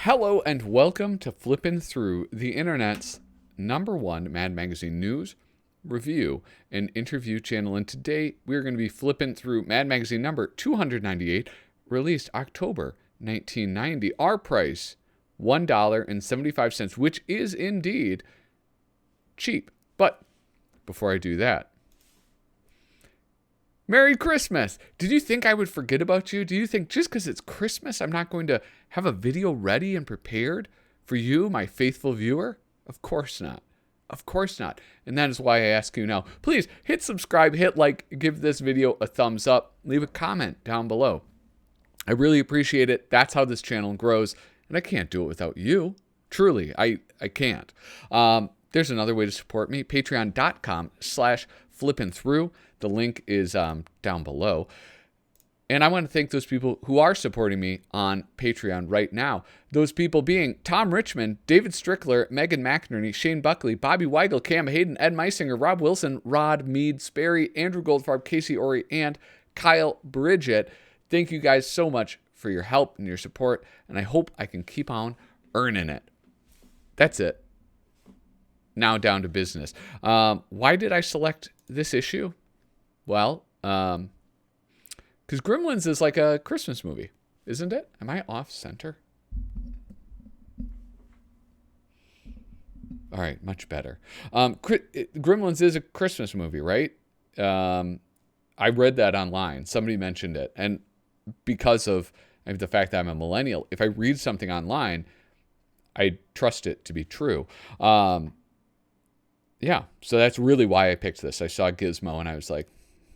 Hello and welcome to Flippin Through, the internet's #1 Mad Magazine news, review, and interview channel. And today we're going to be flipping through Mad Magazine number 298, released October 1990. Our price, $1.75, which is indeed cheap. But before I do that, Merry Christmas! Did you think I would forget about you? Do you think just because it's Christmas, I'm not going to have a video ready and prepared for you, my faithful viewer? Of course not. Of course not. And that is why I ask you now, please hit subscribe, hit like, give this video a thumbs up, leave a comment down below. I really appreciate it. That's how this channel grows, and I can't do it without you. Truly, I can't. There's another way to support me, patreon.com/flippinthrough. The link is down below. And I want to thank those people who are supporting me on Patreon right now. Those people being Tom Richmond, David Strickler, Megan McInerney, Shane Buckley, Bobby Weigel, Cam Hayden, Ed Meisinger, Rob Wilson, Rod Mead, Sperry, Andrew Goldfarb, Casey Ori, and Kyle Bridget. Thank you guys so much for your help and your support, and I hope I can keep on earning it. That's it. Now down to business. Why did I select this issue? Well, because Gremlins is like a Christmas movie, isn't it? Am I off center? All right, much better. Gremlins is a Christmas movie, right? I read that online. Somebody mentioned it. And because of the fact that I'm a millennial, if I read something online, I trust it to be true. Yeah, so that's really why I picked this. I saw Gizmo and I was like,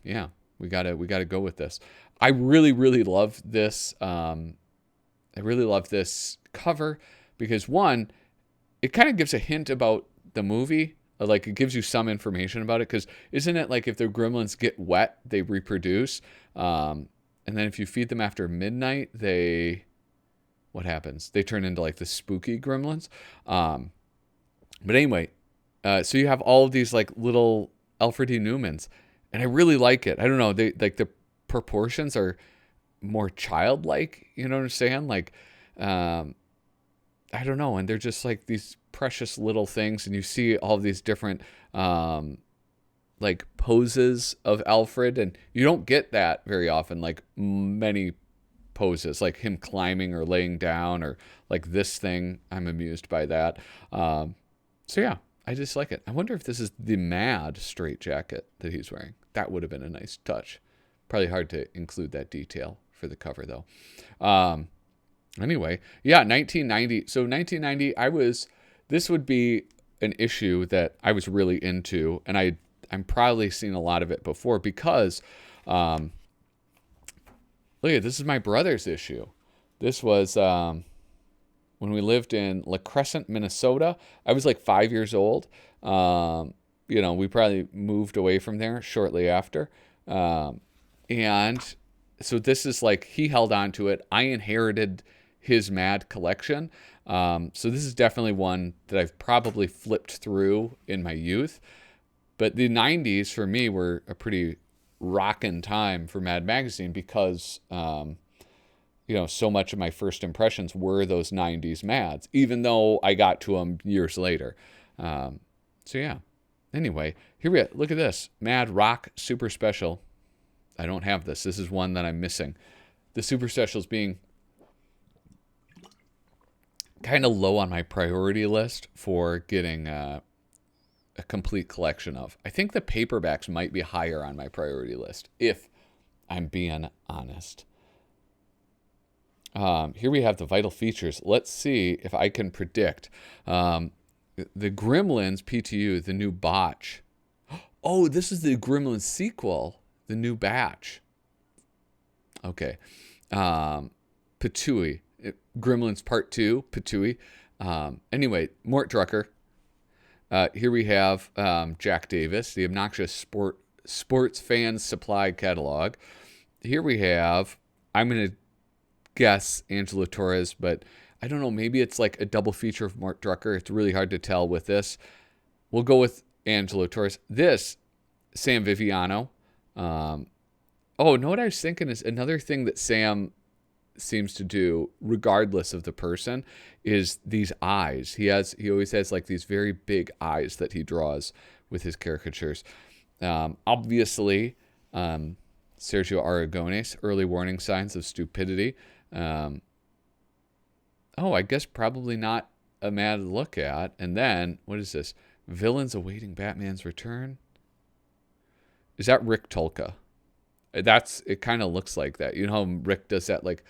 yeah, we gotta go with this. I really love this. I really love this cover because one, it kind of gives a hint about the movie. Like it gives you some information about it because isn't it like if the gremlins get wet, they reproduce, and then if you feed them after midnight, what happens? They turn into like the spooky gremlins. But anyway, so you have all of these like little Alfred E. Newmans. And I really like it. I don't know. They like the proportions are more childlike. You know what I'm saying? Like, I don't know. And they're just like these precious little things. And you see all these different, like poses of Alfred. And you don't get that very often. Like many poses, like him climbing or laying down or like this thing. I'm amused by that. So yeah. I just like it. I wonder if this is the MAD straitjacket that he's wearing. That would have been a nice touch. Probably hard to include that detail for the cover, though. Anyway, yeah, 1990. So 1990, this would be an issue that I was really into, and I'm probably seen a lot of it before because, look at this is my brother's issue. This was when we lived in La Crescent, Minnesota. I was like 5 years old. We probably moved away from there shortly after. And so this is like, he held on to it. I inherited his MAD collection. So this is definitely one that I've probably flipped through in my youth. But the 90s for me were a pretty rockin' time for Mad Magazine because, so much of my first impressions were those 90s Mads, even though I got to them years later. So yeah. Anyway, here we are. Look at this. Mad Rock Super Special. I don't have this. This is one that I'm missing. The Super Specials being kind of low on my priority list for getting a complete collection of. I think the paperbacks might be higher on my priority list, if I'm being honest. Here we have the vital features. Let's see if I can predict. The Gremlins PTU, the new Botch. Oh, this is the Gremlins sequel, the new Batch. Okay. Patooey. Gremlins Part 2, Patooey. Anyway, Mort Drucker. Here we have Jack Davis, the obnoxious sports fans supply catalog. Here we have, I'm going to guess Angela Torres, but I don't know, maybe it's like a double feature of Mort Drucker. It's really hard to tell with this. We'll go with Angela Torres. This, Sam Viviano. Know what I was thinking is another thing that Sam seems to do, regardless of the person, is these eyes. He always has like these very big eyes that he draws with his caricatures. Obviously, Sergio Aragones, early warning signs of stupidity. I guess probably not a MAD look at. And then, what is this? Villains awaiting Batman's return? Is that Rick Tolka? It kind of looks like that. You know how Rick does that, like,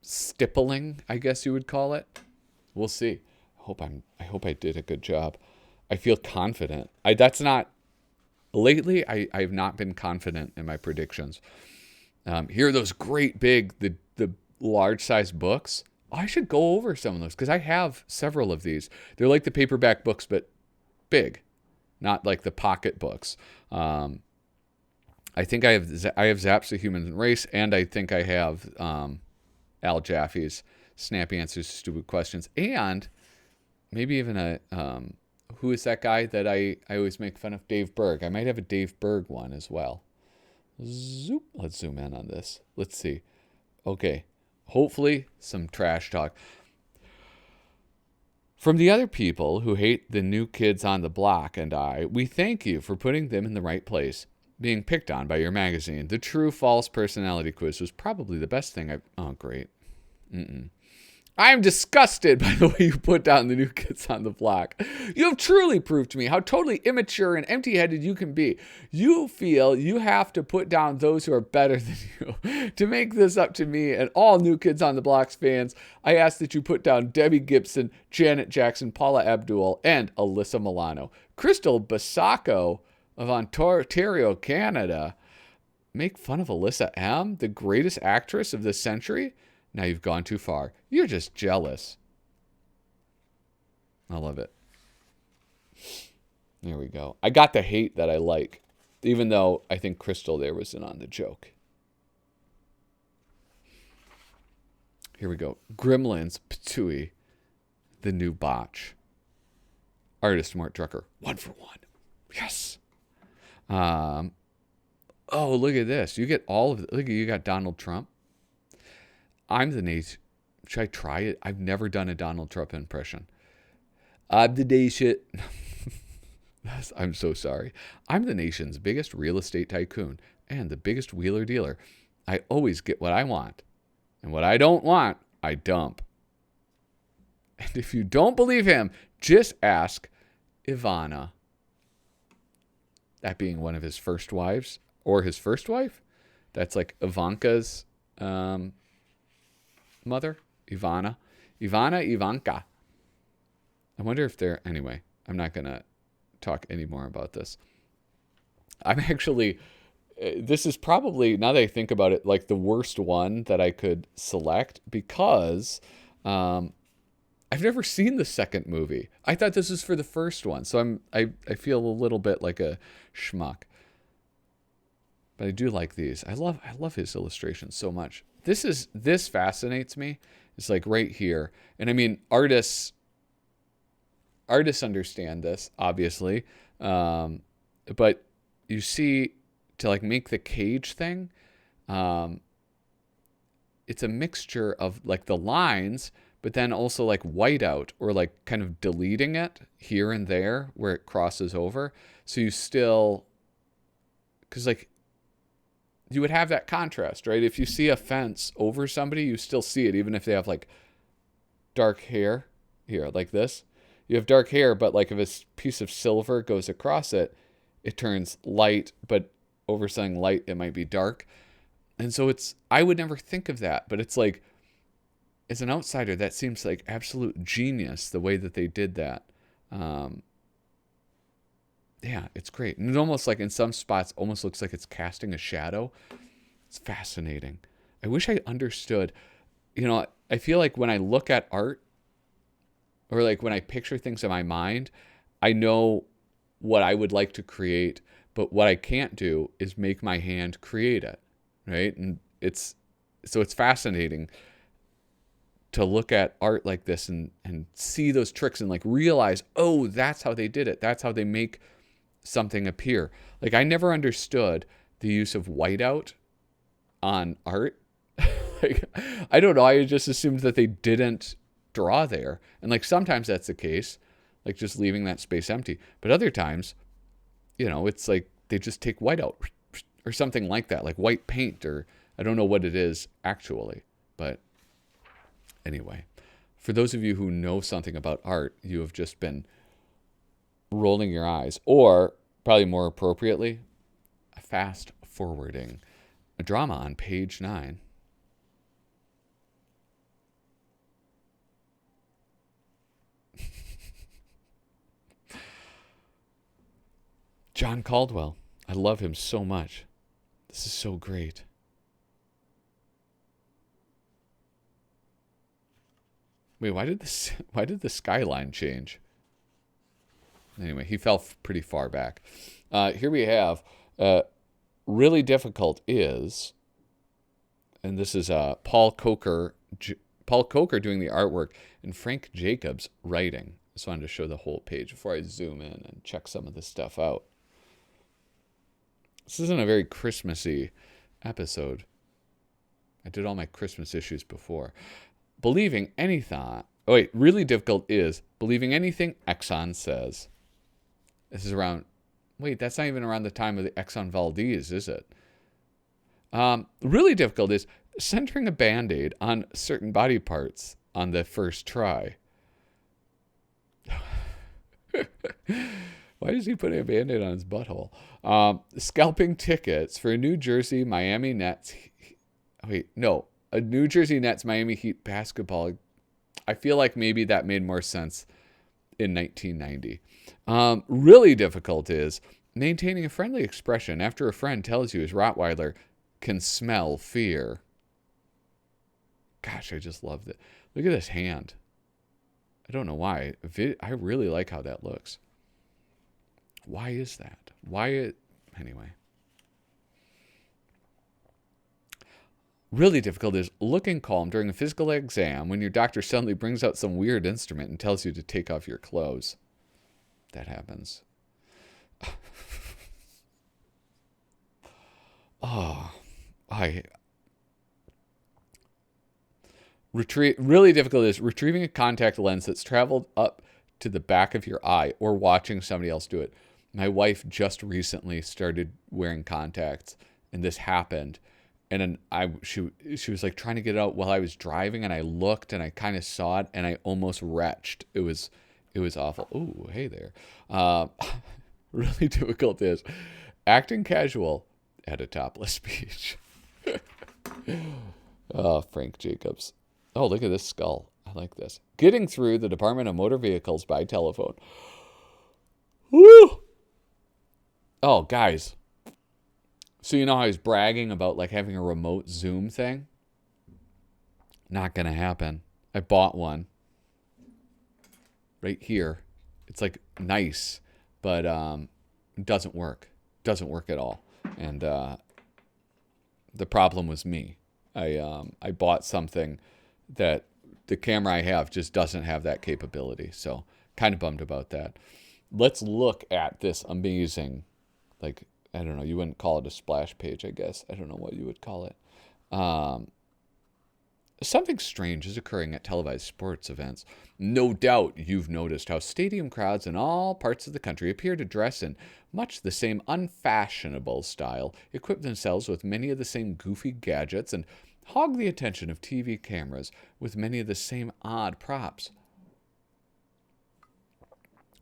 stippling, I guess you would call it? We'll see. I hope I did a good job. I feel confident. Lately, I have not been confident in my predictions. Here are those great big, the large size books. I should go over some of those because I have several of these. They're like the paperback books, but big, not like the pocket books. I think I have Zap's The Human Race, and I think I have Al Jaffe's Snappy Answers to Stupid Questions, and maybe even who is that guy that I always make fun of? Dave Berg. I might have a Dave Berg one as well. Zoop. Let's zoom in on this. Let's see. Okay. Hopefully some trash talk. From the other people who hate the new kids on the block and we thank you for putting them in the right place, being picked on by your magazine. The true false personality quiz was probably the best thing oh, great. I am disgusted by the way you put down the new kids on the block. You have truly proved to me how totally immature and empty-headed you can be. You feel you have to put down those who are better than you. To make this up to me and all New Kids on the Block's fans, I ask that you put down Debbie Gibson, Janet Jackson, Paula Abdul, and Alyssa Milano. Crystal Basacco of Ontario, Canada. Make fun of Alyssa M., the greatest actress of this century? Now you've gone too far. You're just jealous. I love it. There we go. I got the hate that I like, even though I think Crystal there was in on the joke. Here we go. Gremlins, Ptui, the new botch. Artist Mort Drucker, 1 for 1. Yes. Oh, look at this. You get all of it. Look, you got Donald Trump. I'm the nation. Should I try it? I've never done a Donald Trump impression. I'm the nation. I'm so sorry. I'm the nation's biggest real estate tycoon and the biggest wheeler dealer. I always get what I want. And what I don't want, I dump. And if you don't believe him, just ask Ivana. That being one of his first wives. Or his first wife. That's like Ivanka's mother, Ivanka. I wonder if they're... Anyway, I'm not going to talk anymore about this. I'm actually... This is probably, now that I think about it, like the worst one that I could select because I've never seen the second movie. I thought this was for the first one, so I feel a little bit like a schmuck. But I do like these. I love his illustrations so much. This fascinates me. It's like right here. And I mean, artists understand this, obviously. But you see, to like make the cage thing, it's a mixture of like the lines, but then also like whiteout or like kind of deleting it here and there where it crosses over. So you still, because like, you would have that contrast, right? If you see a fence over somebody, you still see it, even if they have like dark hair here, like this. You have dark hair, but like if a piece of silver goes across it, it turns light, but over something light, it might be dark. And so I would never think of that, but it's like, as an outsider, that seems like absolute genius, the way that they did that. Yeah, it's great. And it almost like in some spots almost looks like it's casting a shadow. It's fascinating. I wish I understood. I feel like when I look at art or like when I picture things in my mind, I know what I would like to create, but what I can't do is make my hand create it, right? And it's fascinating to look at art like this and see those tricks and like realize, oh, that's how they did it. That's how they make something appear. Like I never understood the use of whiteout on art. Like, I don't know. I just assumed that they didn't draw there. And like sometimes that's the case, like just leaving that space empty. But other times, it's like they just take white out or something like that, like white paint, or I don't know what it is actually. But anyway, for those of you who know something about art, you have just been rolling your eyes, or probably more appropriately, fast forwarding a drama on page 9. John Caldwell. I love him so much. This is so great. Wait, why did the skyline change? Anyway, he fell pretty far back. Here we have really difficult is, and this is Paul Coker doing the artwork and Frank Jacobs writing. I just wanted to show the whole page before I zoom in and check some of this stuff out. This isn't a very Christmassy episode. I did all my Christmas issues before. Believing anything. Oh wait, really difficult is believing anything Exxon says. This is around. Wait, that's not even around the time of the Exxon Valdez, is it? Really difficult is centering a Band-Aid on certain body parts on the first try. Why is he putting a Band-Aid on his butthole? Scalping tickets for a New Jersey Miami Nets. Wait, no. A New Jersey Nets Miami Heat basketball. I feel like maybe that made more sense in 1990. Really difficult is maintaining a friendly expression after a friend tells you his Rottweiler can smell fear. Gosh, I just loved it. Look at this hand. I don't know why. I really like how that looks. Why is that? Anyway. Really difficult is looking calm during a physical exam when your doctor suddenly brings out some weird instrument and tells you to take off your clothes. That happens. Really difficult is retrieving a contact lens that's traveled up to the back of your eye or watching somebody else do it. My wife just recently started wearing contacts, and this happened. And then she was like trying to get it out while I was driving, and I looked and I kind of saw it, and I almost retched. It was awful. Ooh, hey there. Really difficult is acting casual at a topless beach. Oh, Frank Jacobs. Oh, look at this skull. I like this. Getting through the Department of Motor Vehicles by telephone. Woo! Oh, guys. So you know how he's bragging about like having a remote Zoom thing? Not going to happen. I bought one. Right here. It's like nice, but it doesn't work. Doesn't work at all. And the problem was me. I bought something that the camera I have just doesn't have that capability. So kind of bummed about that. Let's look at this amazing, like, I don't know, you wouldn't call it a splash page, I guess. I don't know what you would call it. Something strange is occurring at televised sports events. No doubt you've noticed how stadium crowds in all parts of the country appear to dress in much the same unfashionable style, equip themselves with many of the same goofy gadgets, and hog the attention of TV cameras with many of the same odd props.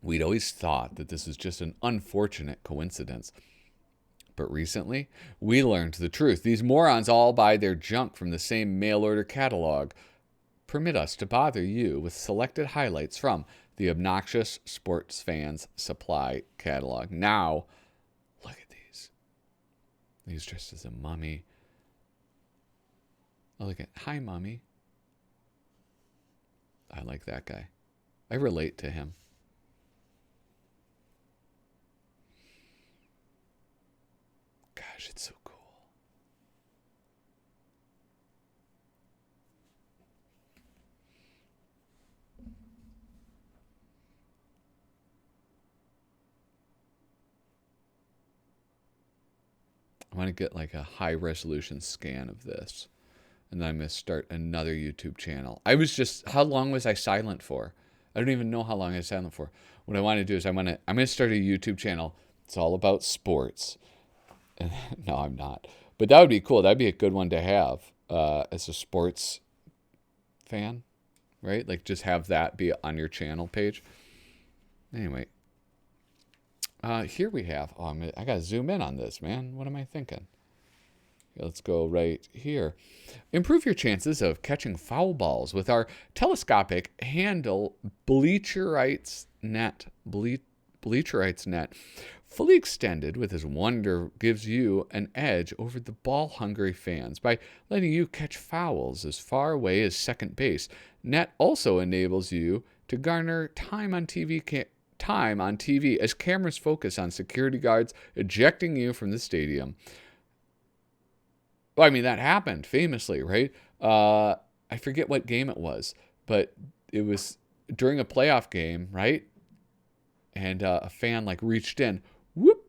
We'd always thought that this was just an unfortunate coincidence. But recently, we learned the truth. These morons all buy their junk from the same mail-order catalog. Permit us to bother you with selected highlights from the obnoxious sports fans supply catalog. Now, look at these. He's dressed as a mummy. Oh, look at, hi, mummy. I like that guy. I relate to him. Gosh, it's so cool. I want to get like a high resolution scan of this and then I'm going to start another YouTube channel. How long was I silent for? I don't even know how long I was silent for. What I want to do is I'm going to start a YouTube channel. It's all about sports. No, I'm not. But that would be cool. That'd be a good one to have as a sports fan, right? Like just have that be on your channel page. Anyway, here we have, I got to zoom in on this, man. What am I thinking? Let's go right here. Improve your chances of catching foul balls with our telescopic handle Bleacherites net. Bleacherites net. Fully extended with his wonder gives you an edge over the ball-hungry fans by letting you catch fouls as far away as second base. Net also enables you to garner time on TV as cameras focus on security guards ejecting you from the stadium. Well, I mean, that happened famously, right? I forget what game it was, but it was during a playoff game, right? And a fan like reached in, whoop,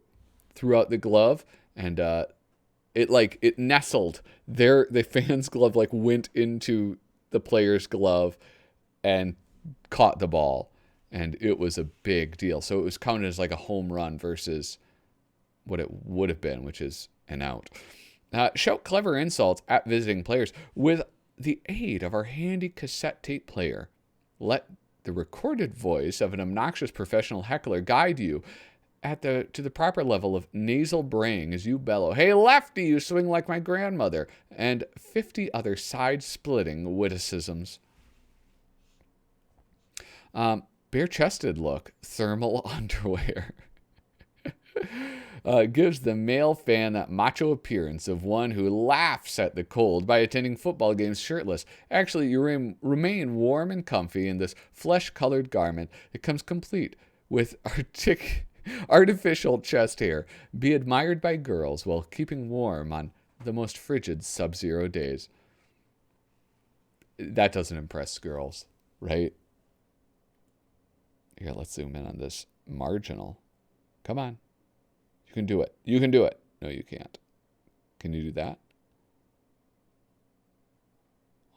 threw out the glove, and it nestled. The fan's glove like went into the player's glove and caught the ball, and it was a big deal. So it was counted as like a home run versus what it would have been, which is an out. Shout clever insults at visiting players with the aid of our handy cassette tape player. Let the recorded voice of an obnoxious professional heckler guide you to the proper level of nasal braying as you bellow, "Hey, lefty, you swing like my grandmother," and 50 other side-splitting witticisms. Bare-chested look, thermal underwear. Gives the male fan that macho appearance of one who laughs at the cold by attending football games shirtless. Actually, you remain warm and comfy in this flesh-colored garment. It comes complete with artificial chest hair. Be admired by girls while keeping warm on the most frigid sub-zero days. That doesn't impress girls, right? Here, let's zoom in on this marginal. Come on. You can do it. You can do it. No, you can't. Can you do that?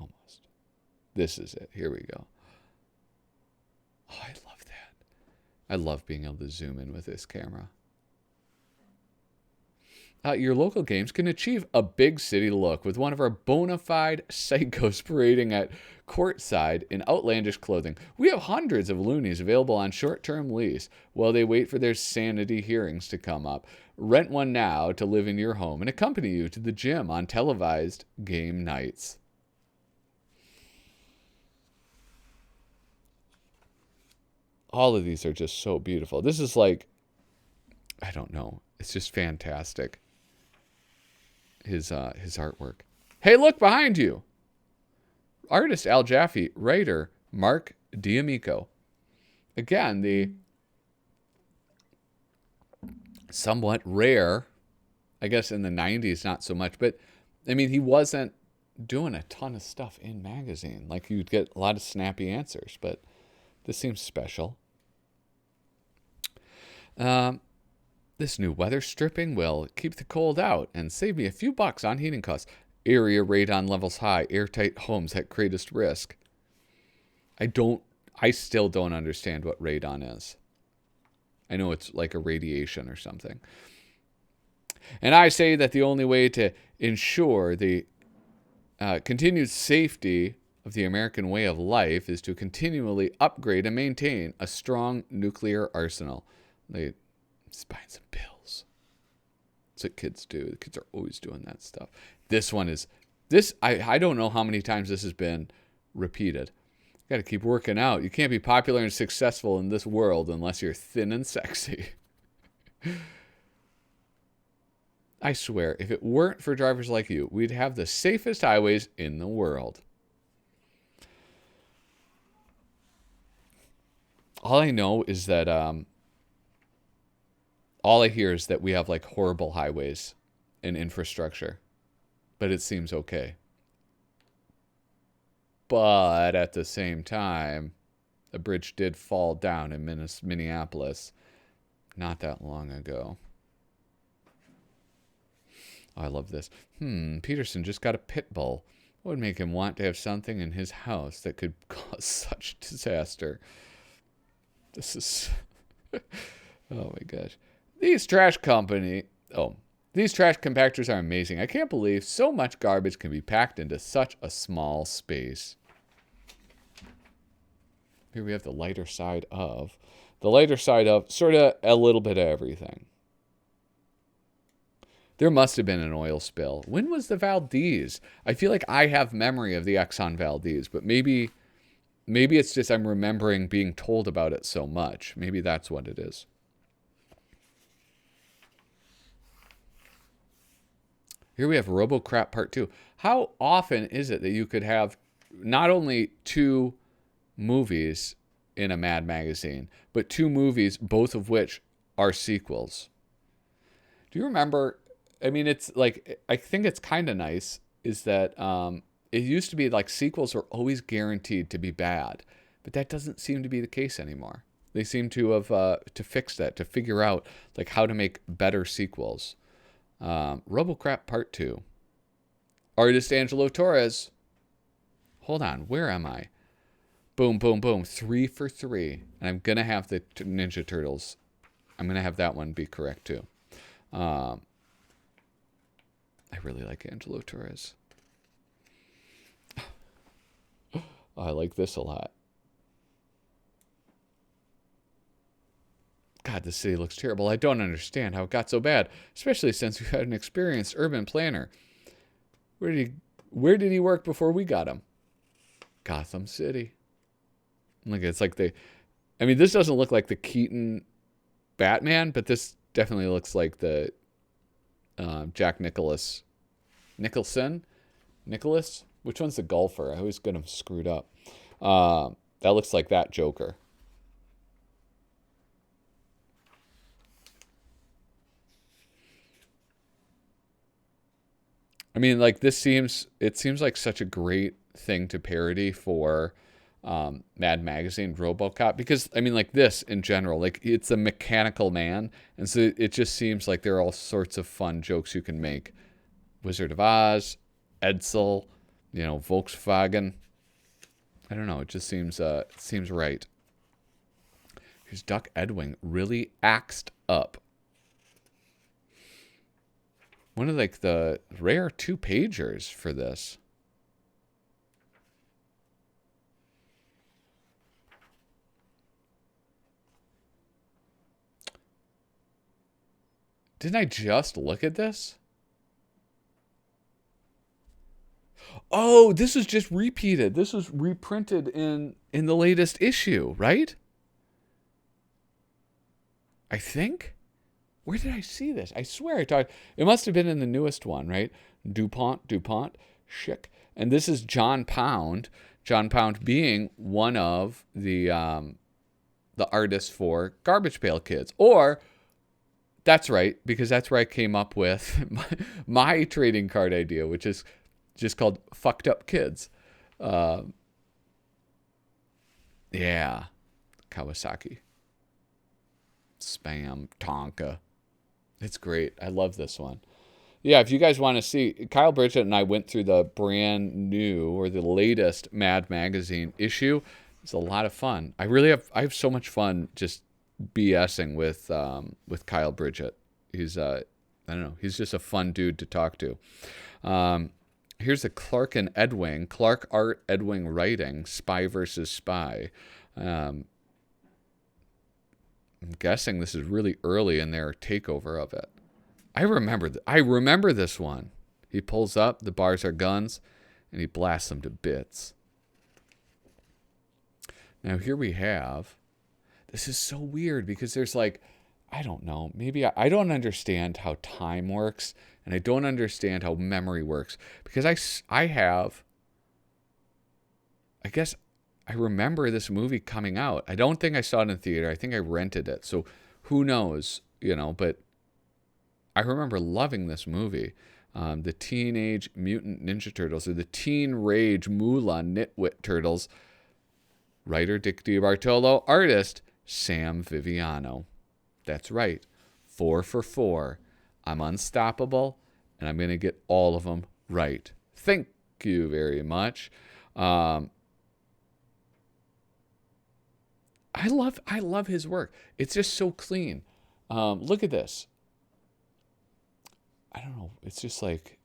Almost. This is it. Here we go. Oh, I love that. I love being able to zoom in with this camera. Your local games can achieve a big city look with one of our bona fide psychos parading at courtside in outlandish clothing. We have hundreds of loonies available on short-term lease while they wait for their sanity hearings to come up. Rent one now to live in your home and accompany you to the gym on televised game nights. All of these are just so beautiful. This is like, I don't know. It's just fantastic. His artwork. Hey, look behind you. Artist Al Jaffe, writer Mark D'Amico. Again, the somewhat rare, I guess in the 90s, not so much, but I mean, he wasn't doing a ton of stuff in magazine. Like you'd get a lot of snappy answers, but this seems special. This new weather stripping will keep the cold out and save me a few bucks on heating costs. Area radon levels high, airtight homes at greatest risk. I still don't understand what radon is. I know it's like a radiation or something. And I say that the only way to ensure the continued safety of the American way of life is to continually upgrade and maintain a strong nuclear arsenal. Just buying some pills. That's what kids do. The kids are always doing that stuff. I don't know how many times this has been repeated. You got to keep working out. You can't be popular and successful in this world unless you're thin and sexy. I swear, if it weren't for drivers like you, we'd have the safest highways in the world. All I know is that all I hear is that we have like horrible highways and infrastructure, but it seems okay. But at the same time, a bridge did fall down in Minneapolis not that long ago. Oh, I love this. Peterson just got a pit bull. What would make him want to have something in his house that could cause such disaster? This is... oh my gosh. These trash compactors are amazing. I can't believe so much garbage can be packed into such a small space. Here we have the lighter side of. The lighter side of sort of a little bit of everything. There must have been an oil spill. When was the Valdez? I feel like I have memory of the Exxon Valdez, but maybe it's just I'm remembering being told about it so much. Maybe that's what it is. Here we have RoboCrap Part 2. How often is it that you could have not only 2 movies in a Mad magazine, but 2 movies, both of which are sequels? Do you remember? I mean, it's like, I think it's kind of nice is that it used to be like sequels were always guaranteed to be bad, but that doesn't seem to be the case anymore. They seem to have to fix that, to figure out like how to make better sequels. RoboCrap Part 2. Artist Angelo Torres. Hold on, where am I? Boom, boom, boom. 3 for 3. And I'm going to have the Ninja Turtles. I'm going to have that one be correct too. I really like Angelo Torres. I like this a lot. God, this city looks terrible. I don't understand how it got so bad, especially since we had an experienced urban planner. Where did he work before we got him? Gotham City. Look, it's like I mean, this doesn't look like the Keaton Batman, but this definitely looks like the Jack Nicholson. Which one's the golfer? I always get him screwed up. That looks like that Joker. I mean, like it seems like such a great thing to parody for Mad Magazine, RoboCop, because I mean, like this in general, like it's a mechanical man, and so it just seems like there are all sorts of fun jokes you can make. Wizard of Oz, Edsel, Volkswagen. I don't know. It just seems right. Here's Duck Edwing, really axed up. One of like the rare 2-pagers for this. Didn't I just look at this? Oh, this was just repeated. This was reprinted in the latest issue, right? I think. Where did I see this? I swear I thought it must have been in the newest one, right? DuPont, Schick. And this is John Pound. John Pound being one of the artists for Garbage Pail Kids. Or, that's right, because that's where I came up with my trading card idea, which is just called Fucked Up Kids. Yeah. Kawasaki. Spam. Tonka. It's great. I love this one. Yeah, if you guys want to see, Kyle Bridget and I went through the brand new or the latest Mad Magazine issue. It's a lot of fun. I have so much fun just BSing with Kyle Bridget. He's I don't know, he's just a fun dude to talk to. Here's a Clark and Edwing, Clark Art, Edwing Writing, Spy versus Spy. I'm guessing this is really early in their takeover of it. I remember this one. He pulls up, the bars are guns, and he blasts them to bits. Now here we have, this is so weird because there's like, I don't know, maybe I don't understand how time works, and I don't understand how memory works, because I guess I remember this movie coming out. I don't think I saw it in theater. I think I rented it. So who knows, but I remember loving this movie. The Teenage Mutant Ninja Turtles, or the Teen Rage Moolah Nitwit Turtles. Writer Dick DiBartolo, artist Sam Viviano. That's right. 4 for 4. I'm unstoppable, and I'm going to get all of them right. Think you very much. I love his work. It's just so clean. Look at this. I don't know. It's just like,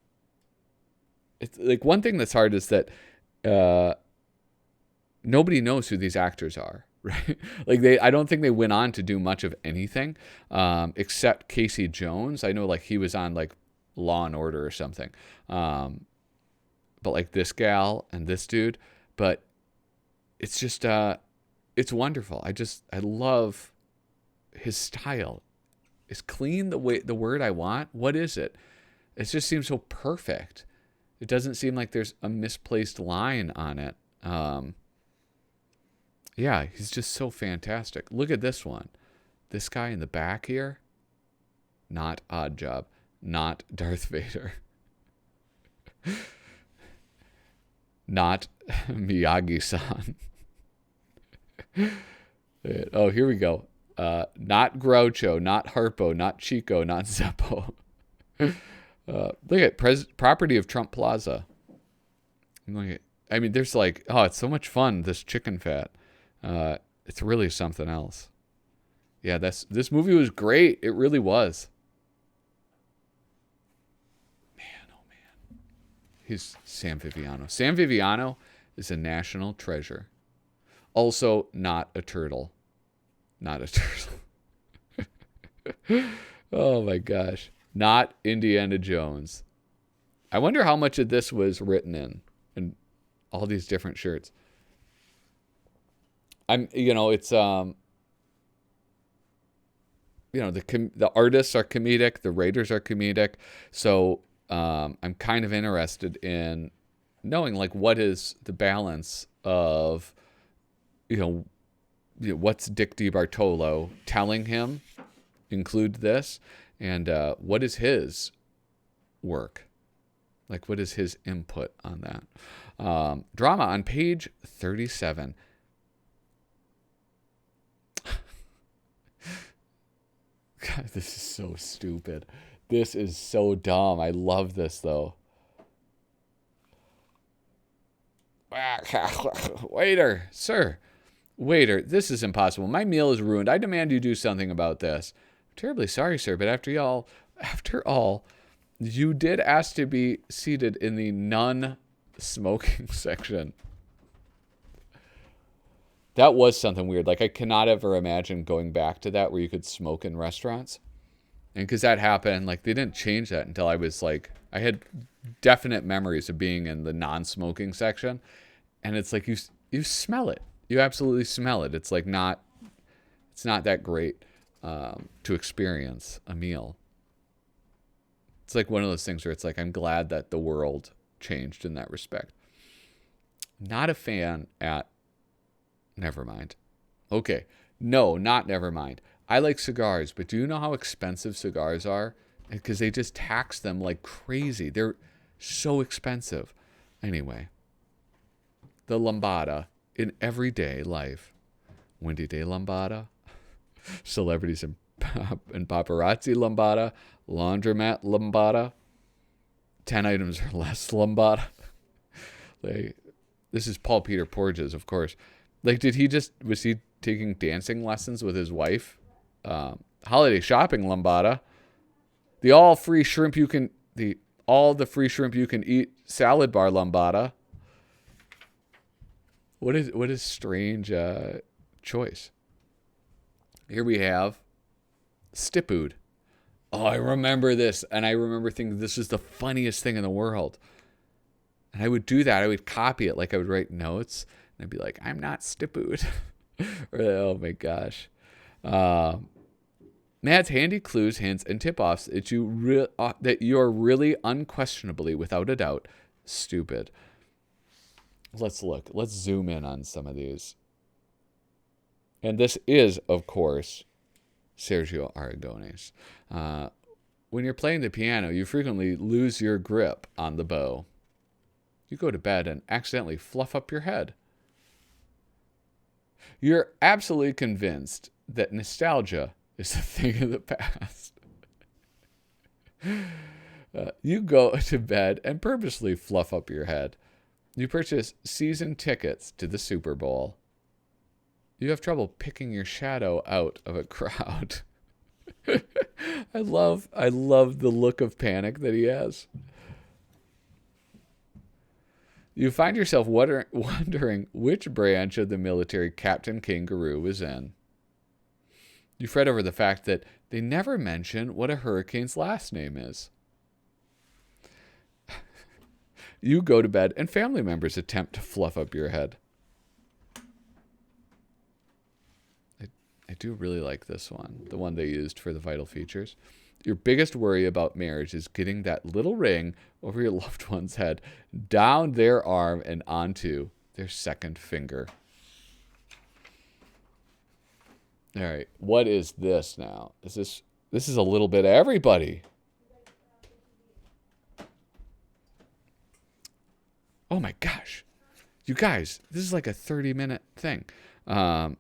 it's like one thing that's hard is that nobody knows who these actors are, right? Like I don't think they went on to do much of anything except Casey Jones. I know like he was on like Law and Order or something. But like this gal and this dude, but it's just, it's wonderful. I love his style. Is clean the word I want? What is it? It just seems so perfect. It doesn't seem like there's a misplaced line on it. Yeah, he's just so fantastic. Look at this one. This guy in the back here. Not Odd Job. Not Darth Vader. Not Miyagi-san. Oh, here we go. Not Groucho, not Harpo, not Chico, not Zeppo. Look at property of Trump Plaza. I mean, there's like, oh, it's so much fun, this chicken fat. It's really something else. Yeah, this movie was great. It really was. Man, oh man. He's Sam Viviano. Sam Viviano is a national treasure. Also, not a turtle. Not a turtle. Oh my gosh. Not Indiana Jones. I wonder how much of this was written in all these different shirts. It's the artists are comedic, the writers are comedic. So I'm kind of interested in knowing like what is the balance of what's Dick DiBartolo telling him include this, and what is his work? Like, what is his input on that? Drama on page 37. God, this is so stupid. This is so dumb. I love this, though. Waiter, sir. Waiter, this is impossible. My meal is ruined. I demand you do something about this. I'm terribly sorry, sir, but after all, you did ask to be seated in the non-smoking section. That was something weird. Like, I cannot ever imagine going back to that where you could smoke in restaurants. And because that happened, like, they didn't change that until I was like, I had definite memories of being in the non-smoking section. And it's like, you smell it. You absolutely smell it. It's like it's not that great to experience a meal. It's like one of those things where it's like, I'm glad that the world changed in that respect. Not a fan at Nevermind. Okay. No, not Nevermind. I like cigars, but do you know how expensive cigars are? Because they just tax them like crazy. They're so expensive. Anyway, the lambada in everyday life. Wendy Day lambada. Celebrities and paparazzi lambada. Laundromat lambada. 10 items or less lambada. This is Paul Peter Porges, of course. Like, was he taking dancing lessons with his wife? Holiday shopping lambada. All the free shrimp you can eat salad bar lambada. What is strange choice? Here we have Stippood. Oh, I remember this, and I remember thinking this was the funniest thing in the world. And I would do that. I would copy it, like I would write notes, and I'd be like, "I'm not Stippood." Oh my gosh. Mad's handy clues, hints, and tip-offs that you are really unquestionably, without a doubt, stupid. Let's look. Let's zoom in on some of these. And this is, of course, Sergio Aragonés. When you're playing the piano, you frequently lose your grip on the bow. You go to bed and accidentally fluff up your head. You're absolutely convinced that nostalgia is a thing of the past. You go to bed and purposely fluff up your head. You purchase season tickets to the Super Bowl. You have trouble picking your shadow out of a crowd. I love the look of panic that he has. You find yourself wondering which branch of the military Captain Kangaroo is in. You fret over the fact that they never mention what a hurricane's last name is. You go to bed and family members attempt to fluff up your head. I do really like this one, the one they used for the vital features. Your biggest worry about marriage is getting that little ring over your loved one's head, down their arm and onto their second finger. All right, what is this now? This is a little bit of everybody. Oh my gosh. You guys, this is like a 30-minute thing. I'm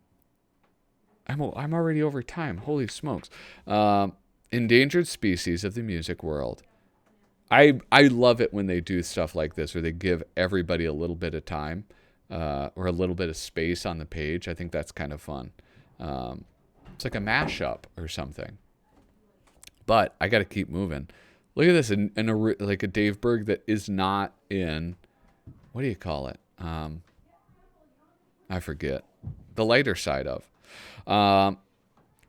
already over time. Holy smokes. Endangered species of the music world. I love it when they do stuff like this, where they give everybody a little bit of time or a little bit of space on the page. I think that's kind of fun. It's like a mashup or something. But I got to keep moving. Look at this, like a Dave Berg that is not in, what do you call it? I forget. The lighter side of.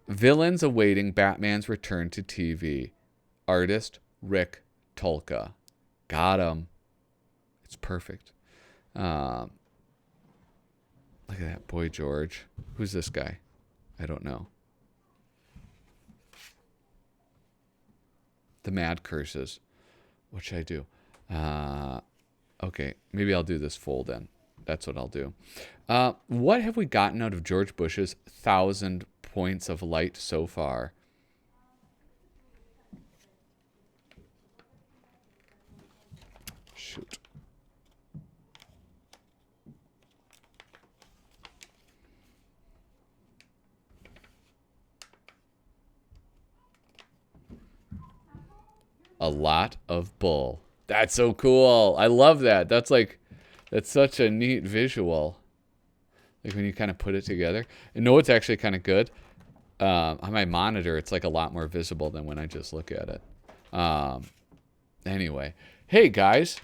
Villains awaiting Batman's return to TV. Artist Rick Tolka. Got him. It's perfect. Look at that. Boy George. Who's this guy? I don't know. The Mad Curses. What should I do? Okay, maybe I'll do this fold in. That's what I'll do. What have we gotten out of George Bush's 1,000 points of light so far? Shoot. A lot of bull. That's so cool. I love that. That's such a neat visual. Like when you kind of put it together. And no, it's actually kind of good. On my monitor, it's like a lot more visible than when I just look at it. Anyway. Hey, guys.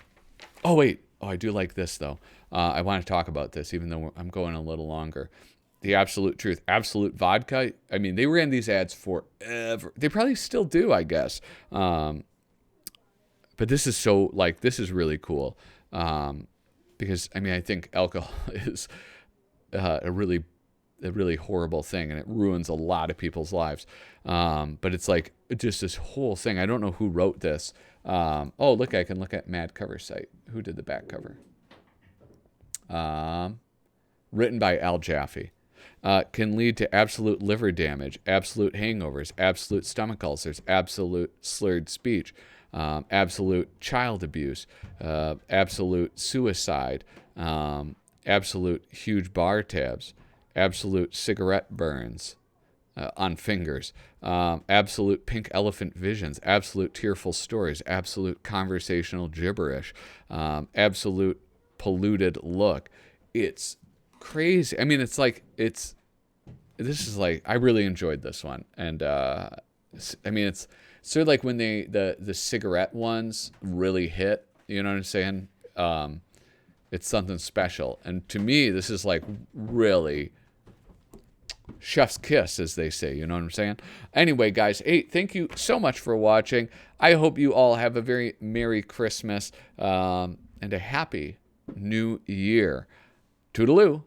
Oh, wait. Oh, I do like this, though. I want to talk about this, even though I'm going a little longer. The Absolute Truth. Absolute Vodka. I mean, they ran these ads forever. They probably still do, I guess. But this is this is really cool. Because, I mean, I think alcohol is a really horrible thing, and it ruins a lot of people's lives. But it's like just this whole thing. I don't know who wrote this. Oh, look, I can look at Mad Cover Site. Who did the back cover? Written by Al Jaffe. Can lead to absolute liver damage, absolute hangovers, absolute stomach ulcers, absolute slurred speech, absolute child abuse, absolute suicide, absolute huge bar tabs, absolute cigarette burns on fingers, absolute pink elephant visions, absolute tearful stories, absolute conversational gibberish, absolute polluted look. It's crazy. I mean, I really enjoyed this one. And I mean, it's sort of like when the cigarette ones really hit, you know what I'm saying? It's something special. And to me, this is like really chef's kiss, as they say, you know what I'm saying? Anyway, guys, hey, thank you so much for watching. I hope you all have a very Merry Christmas and a Happy New Year. Toodaloo.